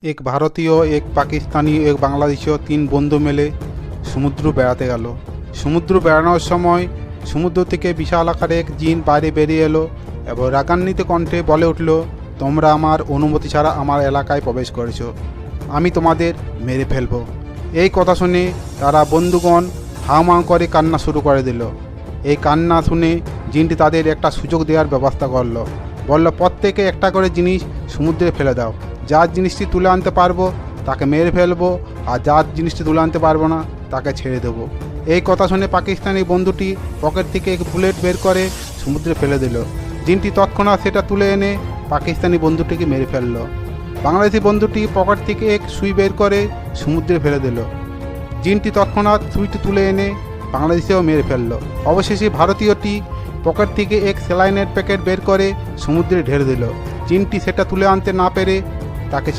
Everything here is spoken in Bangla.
এক ভারতীয়, এক পাকিস্তানি, এক বাংলাদেশীয় 3 বন্ধু মিলে সমুদ্র বেড়াতে গেল। সমুদ্র বেড়ানোর সময় সমুদ্র থেকে বিশাল আকারে এক জিন বাইরে বেরিয়ে এলো এবং রাগান্বিত কণ্ঠে বলে উঠল, তোমরা আমার অনুমতি ছাড়া আমার এলাকায় প্রবেশ করেছো, আমি তোমাদের মেরে ফেলবো। এই কথা শুনে তারা বন্ধুগণ হাউমাউ করে কান্না শুরু করে দিল। এই কান্না শুনে জিনটি তাদের একটা সুযোগ দেওয়ার ব্যবস্থা করলো। বলল, প্রত্যেকে একটা করে জিনিস সমুদ্রে ফেলে দাও, যার জিনিসটি তুলে আনতে পারবো তাকে মেরে ফেলবো, আর যার জিনিসটি তুলে আনতে পারবো না তাকে ছেড়ে দেবো। এই কথা শুনে পাকিস্তানি বন্ধুটি পকেট থেকে এক বুলেট বের করে সমুদ্রে ফেলে দিল। জিনটি তৎক্ষণাৎ সেটা তুলে এনে পাকিস্তানি বন্ধুটিকে মেরে ফেললো। বাংলাদেশি বন্ধুটি পকেট থেকে এক সুই বের করে সমুদ্রে ফেলে দিল। জিনটি তৎক্ষণাৎ সুইটি তুলে এনে বাংলাদেশেও মেরে ফেললো। অবশেষে ভারতীয়টি পকেট থেকে এক স্যালাইনের প্যাকেট বের করে সমুদ্রে ঢেলে দিল। জিনটি সেটা তুলে আনতে না পেরে তাকে